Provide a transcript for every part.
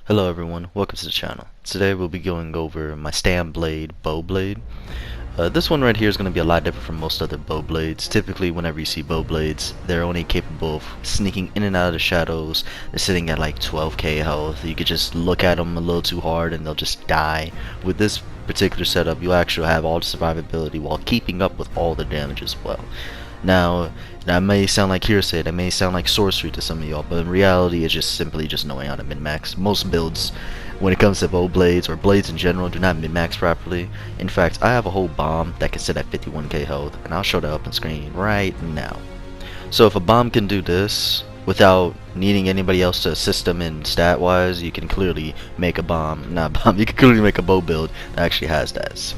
Hello everyone, welcome to the channel. Today we'll be going over my SnipeBlade bow blade. This one right here is going to be a lot different from most other bow blades. Typically whenever you see bow blades, they're only capable of sneaking in and out of the shadows. They're sitting at like 12k health. You could just look at them a little too hard and they'll just die. With this particular setup, you'll actually have all the survivability while keeping up with all the damage as well. Now, that may sound like hearsay, that may sound like sorcery to some of y'all, but in reality it's just simply just knowing how to min-max. Most builds, when it comes to bow blades or blades in general, do not min-max properly. In fact, I have a whole bomb that can sit at 51k health, and I'll show that up on screen right now. So if a bomb can do this, without needing anybody else to assist them in stat wise, you can clearly make a bomb, not a bomb, you can clearly make a bow build that actually has that.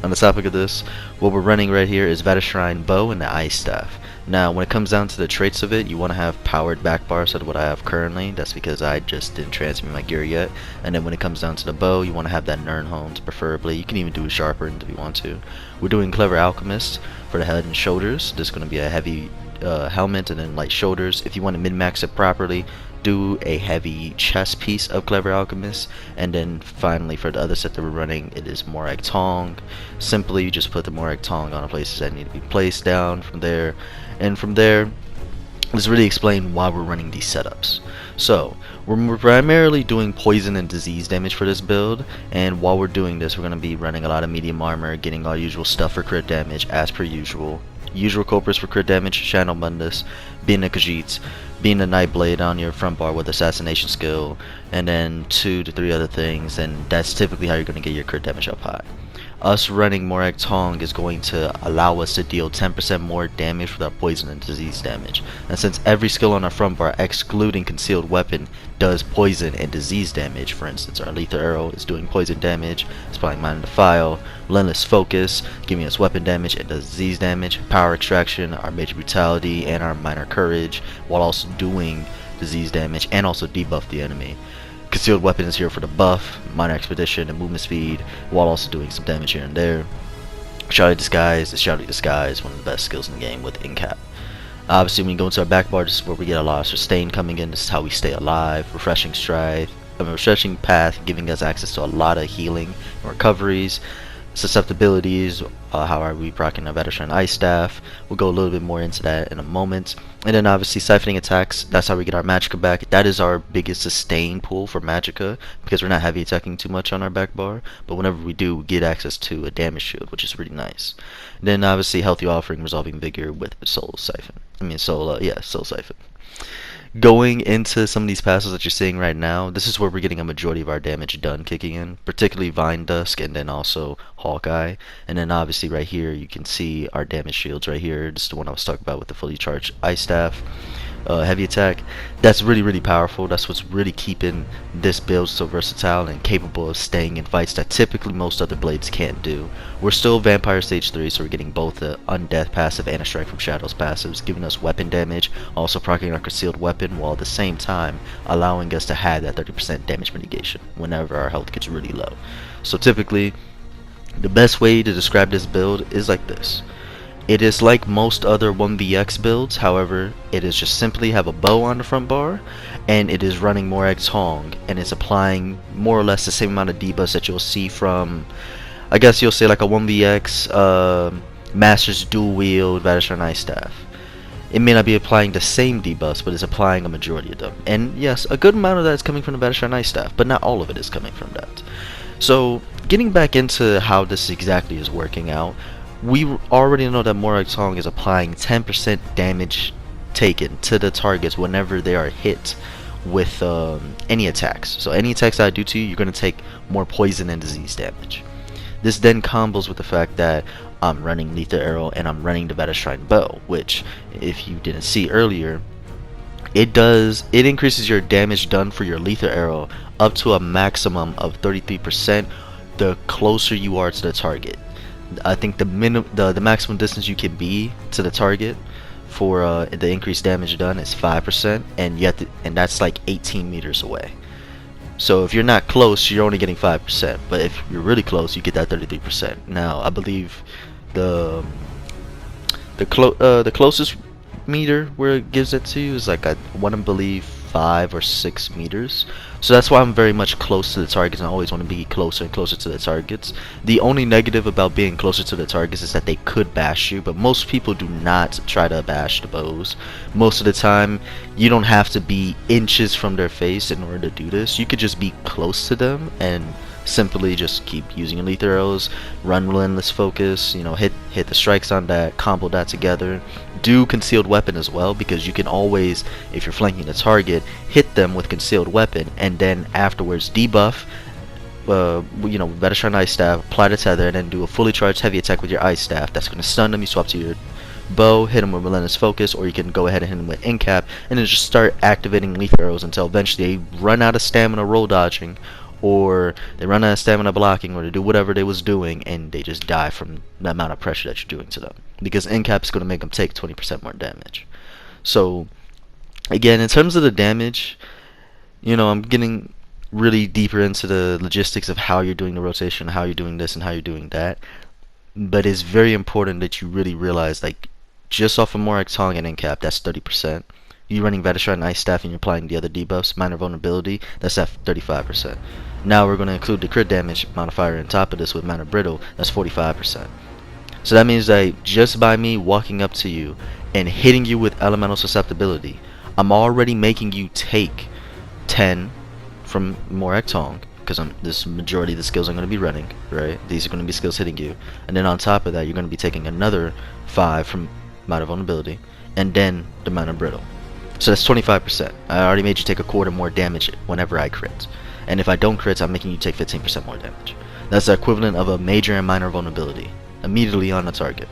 On the topic of this, what we're running right here is Shrine bow and the ice staff. Now when it comes down to the traits of it, you want to have powered back bar, so what I have currently. That's because I just didn't transmute my gear yet. And then when it comes down to the bow, you want to have that Nernholms preferably. You can even do a sharpened if you want to. We're doing Clever Alchemist for the head and shoulders. This is going to be a heavy helmet and then light shoulders. If you want to min-max it properly, do a heavy chest piece of Clever Alchemist. And then finally for the other set that we're running, it is Morag Tong. Simply you just put the Morag Tong on the places that need to be placed down from there. And from there, let's really explain why we're running these setups. So we're primarily doing poison and disease damage for this build, and while we're doing this, we're going to be running a lot of medium armor, getting our usual stuff for crit damage as per usual. Usual culprits for crit damage: Channel Mundus, being a Khajiit, being a SnipeBlade on your front bar with assassination skill, and then 2 to 3 other things, and that's typically how you're going to get your crit damage up high. Us running Morag Tong is going to allow us to deal 10% more damage with our poison and disease damage. And since every skill on our front bar, excluding concealed weapon, does poison and disease damage, for instance, our lethal arrow is doing poison damage, it's applying Mind Defile, relentless focus, giving us weapon damage and disease damage, power extraction, our major brutality, and our minor courage, while also doing disease damage and also debuff the enemy. Concealed weapon is here for the buff, minor expedition, and movement speed, while also doing some damage here and there. Shouty Disguise is Shouty Disguise, one of the best skills in the game with incap. Obviously, when you go into our back bar, this is where we get a lot of sustain coming in. This is how we stay alive. Refreshing Stride, a refreshing path, giving us access to a lot of healing and recoveries. Susceptibilities, how are we proccing our veteran ice staff? We'll go a little bit more into that in a moment. And then obviously siphoning attacks, that's how we get our magicka back. That is our biggest sustain pool for magicka, because we're not heavy attacking too much on our back bar, but whenever we do, we get access to a damage shield, which is pretty nice. And then obviously healthy offering, resolving vigor with soul siphon. Soul siphon. Going into some of these passes that you're seeing right now, this is where we're getting a majority of our damage done kicking in, particularly Vine Dusk and then also Hawkeye. And then obviously right here you can see our damage shields right here. This is the one I was talking about with the fully charged ice staff. Heavy attack, that's really powerful. That's what's really keeping this build so versatile and capable of staying in fights that typically most other blades can't do. We're still Vampire Stage 3, so we're getting both the Undeath passive and a Strike from Shadows passives, giving us weapon damage, also proccing our concealed weapon, while at the same time allowing us to have that 30% damage mitigation whenever our health gets really low. So typically, the best way to describe this build is like this. It is like most other 1vx builds, however, it is just simply have a bow on the front bar, and it is running Morag Tong, and it's applying more or less the same amount of debuffs that you'll see from, I guess you'll say like a 1vx Master's Dual Wield Veteran Ice Staff. It may not be applying the same debuffs, but it's applying a majority of them. And yes, a good amount of that is coming from the Veteran Ice Staff, but not all of it is coming from that. So, getting back into how this exactly is working out, we already know that Morag Tong is applying 10% damage taken to the targets whenever they are hit with any attacks. So any attacks that I do to you, you're going to take more poison and disease damage. This then combos with the fact that I'm running Lethal Arrow and I'm running the Shrine bow, which, if you didn't see earlier, it increases your damage done for your Lethal Arrow up to a maximum of 33% the closer you are to the target. I think the maximum distance you can be to the target for the increased damage done is 5%, and that's like 18 meters away. So if you're not close, you're only getting 5%, but if you're really close, you get that 33%. Now I believe the closest meter where it gives it to you is like I want to believe 5 or 6 meters. So that's why I'm very much close to the targets, and I always want to be closer and closer to the targets. The only negative about being closer to the targets is that they could bash you, but most people do not try to bash the bows. Most of the time, you don't have to be inches from their face in order to do this. You could just be close to them and simply just keep using your lethal arrows, run relentless focus, you know, hit the strikes on that, combo that together. Do concealed weapon as well, because you can always, if you're flanking the target, hit them with concealed weapon and then afterwards debuff, you know, Veteran Ice Staff, apply the tether, and then do a fully charged heavy attack with your Ice Staff. That's going to stun them. You swap to your bow, hit them with relentless focus, or you can go ahead and hit them with incap, and then just start activating lethal arrows until eventually they run out of stamina roll dodging, or they run out of stamina blocking, or they do whatever they was doing and they just die from the amount of pressure that you're doing to them, because incap is going to make them take 20% more damage. So again, in terms of the damage, you know, I'm getting really deeper into the logistics of how you're doing the rotation, how you're doing this and how you're doing that, but it's very important that you really realize, like, just off of Morak Tong and incap, that's 30%. You running Veteran Ice Staff and you're applying the other debuffs, minor vulnerability, that's at 35%. Now we're going to include the crit damage modifier on top of this with minor brittle, that's 45%. So that means that just by me walking up to you and hitting you with elemental susceptibility, I'm already making you take 10 from Morak Tong, because this majority of the skills I'm going to be running, right? These are going to be skills hitting you, and then on top of that, you're going to be taking another 5 from minor vulnerability, and then the minor brittle. So that's 25%. I already made you take a quarter more damage whenever I crit. And if I don't crit, I'm making you take 15% more damage. That's the equivalent of a major and minor vulnerability immediately on the target.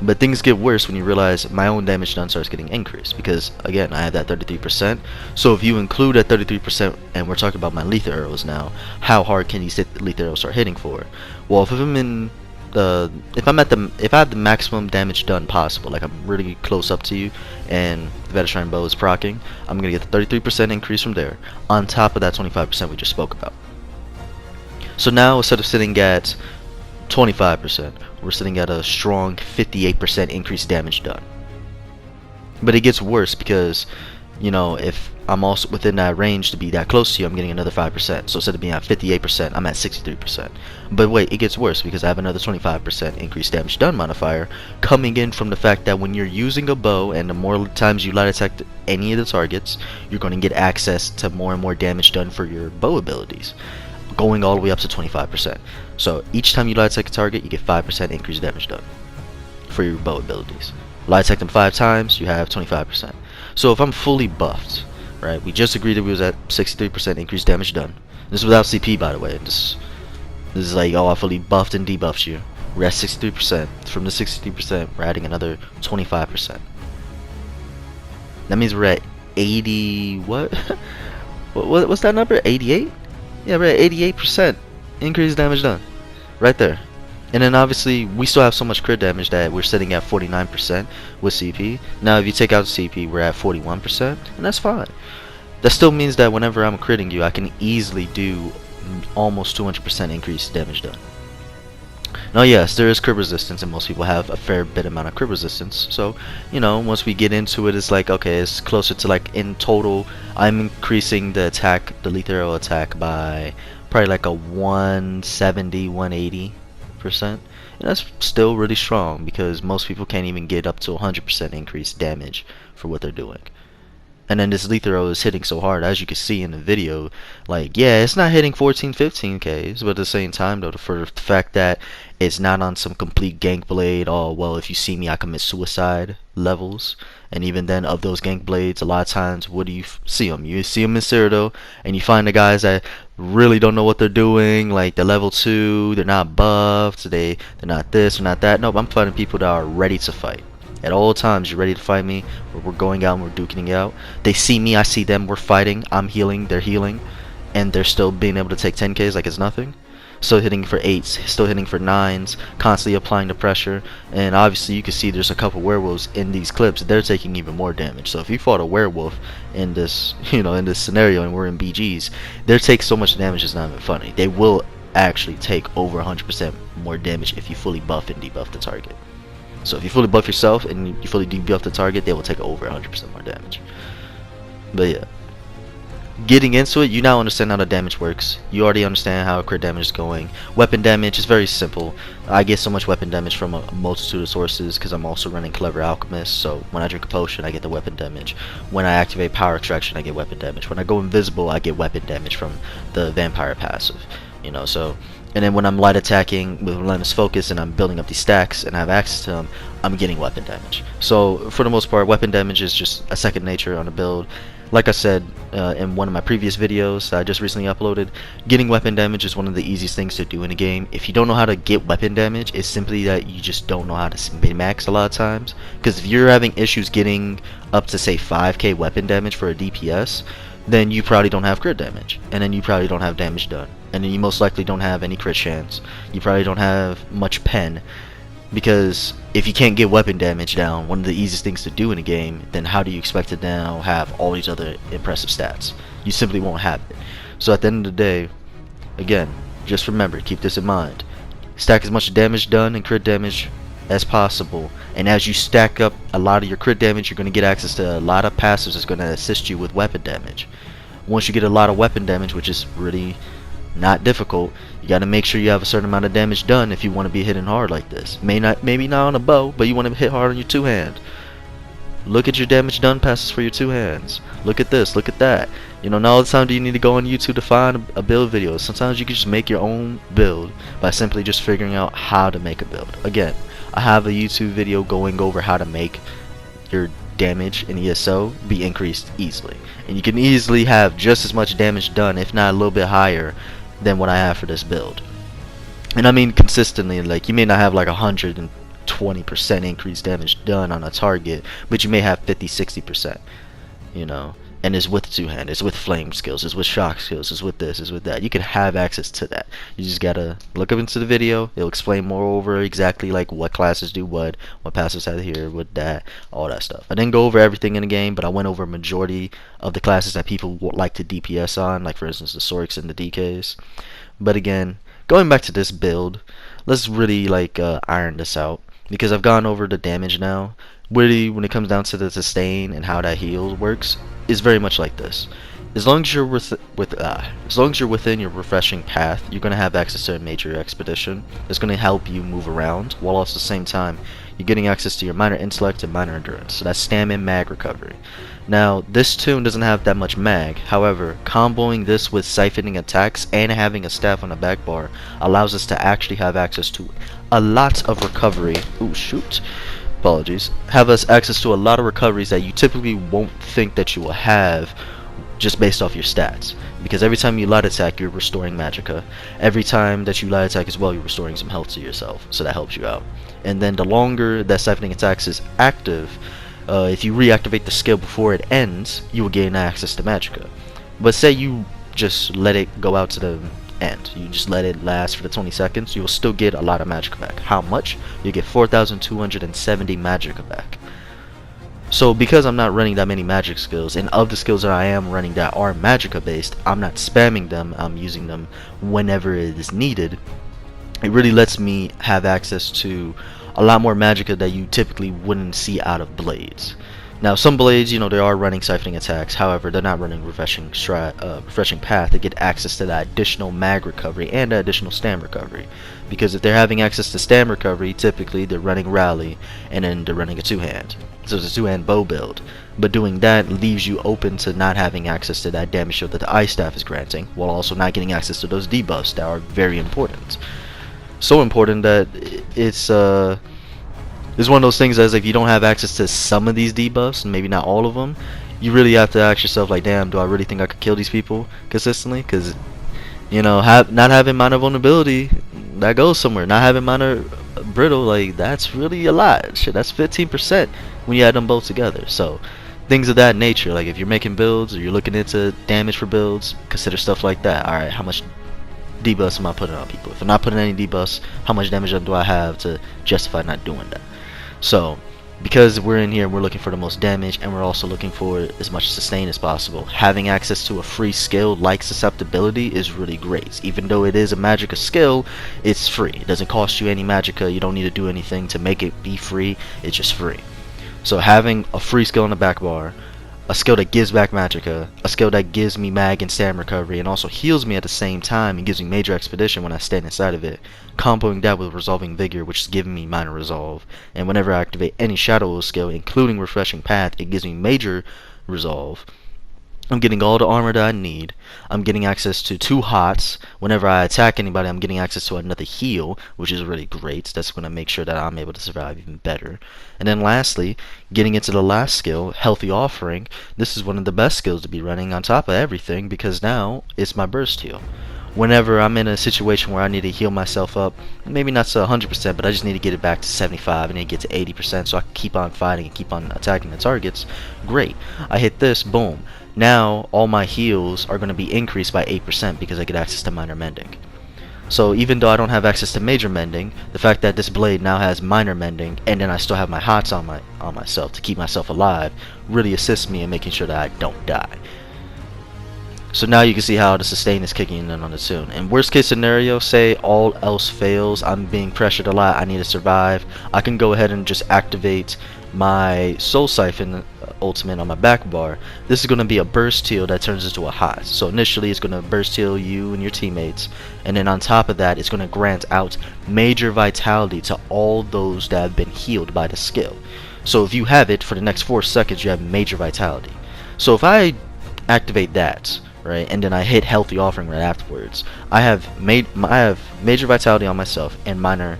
But things get worse when you realize my own damage done starts getting increased, because again, I have that 33%. So if you include that 33%, and we're talking about my lethal arrows now, how hard can these lethal arrows start hitting for? Well, if I'm in if I have the maximum damage done possible, like I'm really close up to you and the Veteran bow is proccing, I'm gonna get the 33% increase from there on top of that 25% we just spoke about. So now instead of sitting at 25%, we're sitting at a strong 58% increased damage done. But it gets worse, because, you know, if I'm also within that range to be that close to you, I'm getting another 5%. So instead of being at 58%, I'm at 63%. But wait, it gets worse, because I have another 25% increased damage done modifier coming in from the fact that when you're using a bow, and the more times you light attack any of the targets, you're going to get access to more and more damage done for your bow abilities, going all the way up to 25%. So each time you light attack a target, you get 5% increased damage done for your bow abilities. Light attack them 5 times, you have 25%. So if I'm fully buffed, right, we just agreed that we was at 63% increased damage done. This is without CP, by the way. This is like, oh, I fully buffed and debuffed you. We're at 63%. From the 63%, we're adding another 25%. That means we're at 80. What? What's that number? 88? Yeah, we're at 88% increased damage done, right there. And then obviously we still have so much crit damage that we're sitting at 49% with CP. Now if you take out the CP, we're at 41%, and that's fine. That still means that whenever I'm critting you, I can easily do almost 200% increased damage done. Now yes, there is crit resistance, and most people have a fair bit amount of crit resistance. So, you know, once we get into it, it's like, okay, it's closer to, like, in total, I'm increasing the attack, the lethal arrow attack, by probably like a 170, 180%. And that's still really strong, because most people can't even get up to 100% increased damage for what they're doing. And then this lethal arrow is hitting so hard, as you can see in the video. Like, yeah, it's not hitting 14, 15Ks, but at the same time, though, for the fact that it's not on some complete gank blade, oh, well, if you see me, I commit suicide levels. And even then, of those gank blades, a lot of times, what do you see them? You see them in Cyrodiil, and you find the guys that really don't know what they're doing, like they're level 2, they're not buffed, they're not this, they're not that. Nope, I'm fighting people that are ready to fight. At all times, you're ready to fight me. We're going out and we're duking it out. They see me, I see them, we're fighting, I'm healing, they're healing, and they're still being able to take 10Ks like it's nothing. Still hitting for 8s, still hitting for 9s, constantly applying the pressure. And obviously you can see there's a couple werewolves in these clips, they're taking even more damage. So if you fought a werewolf in this, you know, in this scenario, and we're in BGs, they take so much damage it's not even funny. They will actually take over 100% more damage if you fully buff and debuff the target. So if you fully buff yourself and you fully debuff the target, they will take over 100% more damage. But yeah, getting into it, you now understand how the damage works. You already understand how crit damage is going. Weapon damage is very simple. I get so much weapon damage from a multitude of sources because I'm also running Clever Alchemist. So when I drink a potion, I get the weapon damage. When I activate Power Extraction, I get weapon damage. When I go invisible, I get weapon damage from the Vampire passive. You know, so. And then when I'm light attacking with Relentless Focus and I'm building up these stacks and I have access to them, I'm getting weapon damage. So for the most part, weapon damage is just a second nature on a build. Like I said in one of my previous videos that I just recently uploaded, getting weapon damage is one of the easiest things to do in a game. If you don't know how to get weapon damage, it's simply that you just don't know how to min-max a lot of times. Because if you're having issues getting up to say 5k weapon damage for a DPS, then you probably don't have crit damage, and then you probably don't have damage done, and then you most likely don't have any crit chance. You probably don't have much pen, because if you can't get weapon damage down, one of the easiest things to do in a game, then how do you expect to now have all these other impressive stats? You simply won't have it. So at the end of the day, again, just remember, keep this in mind. Stack as much damage done and crit damage as possible, and as you stack up a lot of your crit damage, you're going to get access to a lot of passives that's going to assist you with weapon damage. Once you get a lot of weapon damage, which is really not difficult, you got to make sure you have a certain amount of damage done if you want to be hitting hard like this. Maybe not on a bow, but you want to hit hard on your two hand. Look at your damage done passes for your two hands. Look at this, look at that. You know, not all the time do you need to go on YouTube to find a build video. Sometimes you can just make your own build by simply just figuring out how to make a build. Again, I have a YouTube video going over how to make your damage in ESO be increased easily. And you can easily have just as much damage done, if not a little bit higher, than what I have for this build. And I mean consistently, like you may not have like 120% increased damage done on a target, but you may have 50-60%, you know. And it's with two hand, it's with flame skills, it's with shock skills, it's with this, it's with that. You can have access to that. You just gotta look up into the video. It'll explain more over exactly like what classes do what passives have here, what that, all that stuff. I didn't go over everything in the game, but I went over a majority of the classes that people would like to DPS on, like for instance the Sorks and the DKs. But again, going back to this build, let's really like iron this out, because I've gone over the damage now. Really, when it comes down to the sustain and how that heal works, is very much like this. As long as you're within your refreshing path, you're gonna have access to a major expedition. It's gonna help you move around, while also at the same time you're getting access to your minor intellect and minor endurance. So that's stamina and mag recovery. Now, this tune doesn't have that much mag. However, comboing this with siphoning attacks and having a staff on the back bar allows us to actually have access to a lot of recovery. Ooh, shoot. Apologies. Have us access to a lot of recoveries that you typically won't think that you will have just based off your stats. Because every time you light attack, you're restoring magicka. Every time that you light attack as well, you're restoring some health to yourself. So that helps you out. And then the longer that siphoning attacks is active, if you reactivate the skill before it ends, you will gain access to magicka. But say you just let it go out to the end, you just let it last for the 20 seconds, you will still get a lot of magicka back. How much? You get 4,270 magicka back. So because I'm not running that many magic skills, and of the skills that I am running that are magicka based, I'm not spamming them, I'm using them whenever it is needed. It really lets me have access to a lot more magicka that you typically wouldn't see out of blades. Now, some blades, you know, they are running siphoning attacks. However, they're not running refreshing path to get access to that additional mag recovery and that additional stam recovery. Because if they're having access to stam recovery, typically they're running rally and then they're running a two-hand. So it's a two-hand bow build. But doing that leaves you open to not having access to that damage shield that the ice staff is granting, while also not getting access to those debuffs that are very important. So important that it's one of those things as if you don't have access to some of these debuffs, and maybe not all of them, you really have to ask yourself, like, damn, do I really think I could kill these people consistently? Because, you know, not having minor vulnerability, that goes somewhere. Not having minor brittle, like, that's really a lot. Shit, that's 15% when you add them both together. So things of that nature, like if you're making builds or you're looking into damage for builds, consider stuff like that. Alright, how much debuffs am I putting on people? If I'm not putting any debuffs, how much damage do I have to justify not doing that? So, because we're in here, we're looking for the most damage, and we're also looking for as much sustain as possible. Having access to a free skill like susceptibility is really great. Even though it is a magicka skill, it's free. It doesn't cost you any magicka. You don't need to do anything to make it be free. It's just free. So having a free skill on the back bar, a skill that gives back magicka, a skill that gives me mag and stam recovery, and also heals me at the same time and gives me major expedition when I stand inside of it, comboing that with resolving vigor, which is giving me minor resolve. And whenever I activate any shadow skill, including refreshing path, it gives me major resolve. I'm getting all the armor that I need. I'm getting access to 2 hots. Whenever I attack anybody, I'm getting access to another heal, which is really great. That's going to make sure that I'm able to survive even better. And then lastly, getting into the last skill, Healthy Offering. This is one of the best skills to be running on top of everything, because now it's my burst heal. Whenever I'm in a situation where I need to heal myself up, maybe not to 100%, but I just need to get it back to 75, I need to get to 80% so I can keep on fighting and keep on attacking the targets, great. I hit this, boom. Now all my heals are going to be increased by 8% because I get access to minor mending. So even though I don't have access to major mending, the fact that this blade now has minor mending, and then I still have my hots on myself to keep myself alive, really assists me in making sure that I don't die. So now you can see how the sustain is kicking in on its own. In worst case scenario, say all else fails, I'm being pressured a lot, I need to survive, I can go ahead and just activate my Soul Siphon ultimate on my back bar. This is going to be a burst heal that turns into a hot. So initially it's going to burst heal you and your teammates, and then on top of that it's going to grant out major vitality to all those that have been healed by the skill. So if you have it for the next 4 seconds, you have major vitality. So if I activate that, right, and then I hit Healthy Offering right afterwards, I have major vitality on myself and minor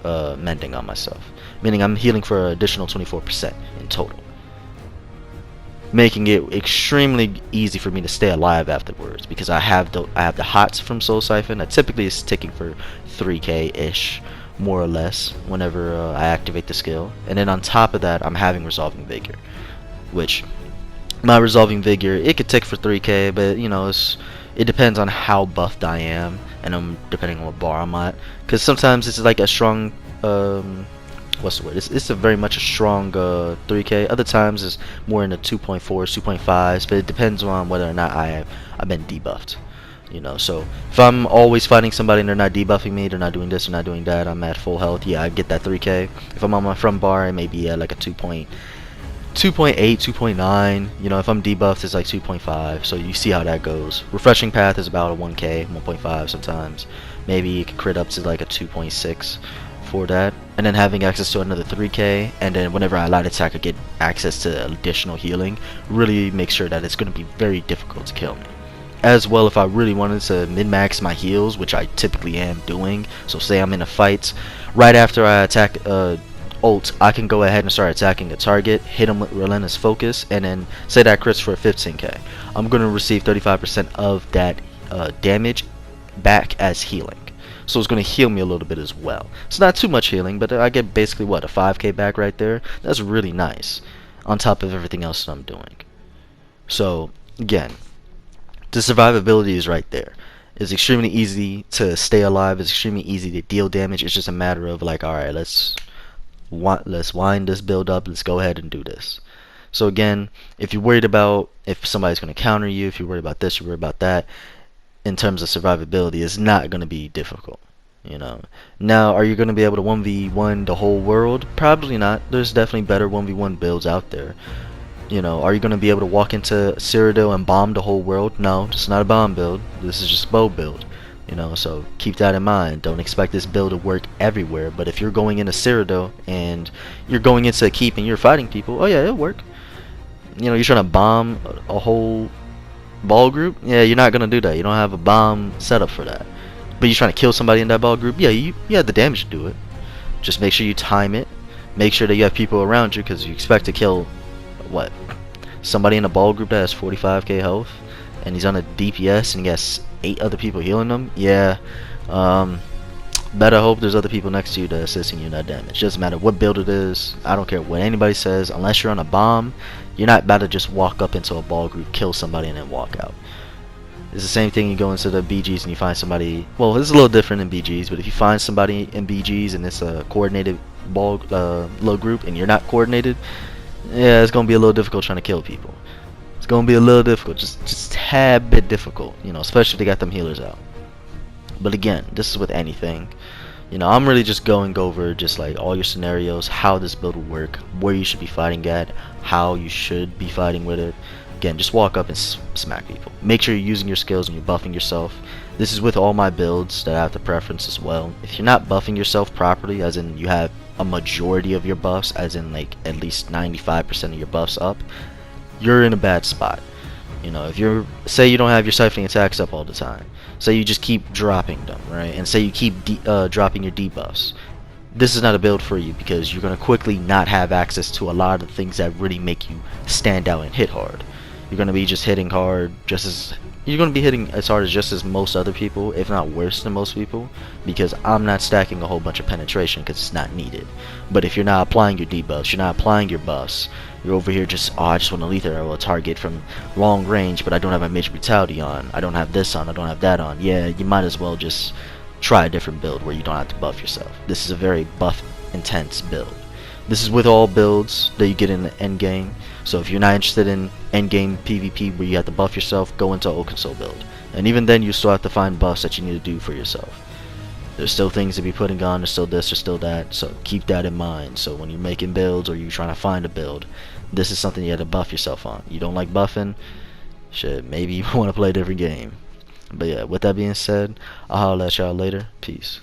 mending on myself, meaning I'm healing for an additional 24% in total, making it extremely easy for me to stay alive afterwards, because I have the hots from Soul Siphon that typically is ticking for 3k ish, more or less, whenever I activate the skill. And then on top of that, I'm having Resolving Vigor, which my Resolving Vigor, it could tick for 3k, but you know, it depends on how buffed I am, and depending on what bar I'm at, because sometimes it's like a strong what's the word? It's a very much a strong 3k. Other times it's more in the 2.4s, 2.5s, but it depends on whether or not I've been debuffed. You know, so if I'm always fighting somebody and they're not debuffing me, they're not doing this, they're not doing that, I'm at full health, yeah, I get that 3k. If I'm on my front bar, it may be at like a 2.8, 2.9. You know, if I'm debuffed, it's like 2.5. So you see how that goes. Refreshing path is about a 1k, 1.5 sometimes. Maybe you can crit up to like a 2.6 for that. And then having access to another 3k, and then whenever I light attack, I get access to additional healing. Really make sure that it's going to be very difficult to kill me. As well, if I really wanted to min-max my heals, which I typically am doing, so say I'm in a fight, right after I attack ult, I can go ahead and start attacking the target, hit him with Relentless Focus, and then say that crits for 15k. I'm going to receive 35% of that damage back as healing. So it's going to heal me a little bit as well. It's not too much healing, but I get basically, what, a 5k back right there? That's really nice, on top of everything else that I'm doing. So, again, the survivability is right there. It's extremely easy to stay alive, it's extremely easy to deal damage. It's just a matter of like, alright, let's wind this build up, let's go ahead and do this. So again, if you're worried about if somebody's going to counter you, if you're worried about this, you're worried about that, in terms of survivability, it's not going to be difficult. You know, now are you going to be able to 1v1 the whole world? Probably not. There's definitely better 1v1 builds out there. You know, are you going to be able to walk into Cyrodiil and bomb the whole world? No, it's not a bomb build. This is just a bow build. You know, so keep that in mind. Don't expect this build to work everywhere. But if you're going into Cyrodiil and you're going into a keep and you're fighting people, oh yeah, it'll work. You know, you're trying to bomb a whole ball group, yeah, you're not gonna do that. You don't have a bomb setup for that. But you're trying to kill somebody in that ball group, yeah, you have the damage to do it. Just make sure you time it. Make sure that you have people around you, because you expect to kill what, somebody in a ball group that has 45k health and he's on a DPS and he has 8 other people healing them. Yeah, better hope there's other people next to you that are assisting you in that damage. Doesn't matter what build it is. I don't care what anybody says. Unless you're on a bomb, you're not about to just walk up into a ball group, kill somebody, and then walk out. It's the same thing. You go into the BGs and you find somebody. Well, it's a little different in BGs, but if you find somebody in BGs and it's a coordinated ball low group and you're not coordinated, yeah, it's gonna be a little difficult trying to kill people. It's gonna be a little difficult, just a tad bit difficult, you know, especially if they got them healers out. But again, this is with anything. You know, I'm really just going over just like all your scenarios, how this build will work, where you should be fighting at, how you should be fighting with it. Again, just walk up and smack people. Make sure you're using your skills and you're buffing yourself. This is with all my builds that I have to preference as well. If you're not buffing yourself properly, as in you have a majority of your buffs, as in like at least 95% of your buffs up, you're in a bad spot. You know, if you're, say you don't have your siphoning attacks up all the time, say you just keep dropping them, right, and say you keep dropping your debuffs, this is not a build for you, because you're going to quickly not have access to a lot of the things that really make you stand out and hit hard. You're going to be just hitting hard, you're going to be hitting as hard as just as most other people, if not worse than most people, because I'm not stacking a whole bunch of penetration because it's not needed. But if you're not applying your debuffs, you're not applying your buffs, you're over here just, oh, I just want to lethal arrow a target from long range, but I don't have my major brutality on, I don't have this on, I don't have that on. Yeah, you might as well just try a different build where you don't have to buff yourself. This is a very buff intense build. This is with all builds that you get in the end game. So if you're not interested in end game PvP where you have to buff yourself, go into old console build. And even then, you still have to find buffs that you need to do for yourself. There's still things to be putting on, there's still this, there's still that, so keep that in mind. So when you're making builds or you're trying to find a build, this is something you have to buff yourself on. You don't like buffing? Shit, maybe you want to play a different game. But yeah, with that being said, I'll holler at y'all later. Peace.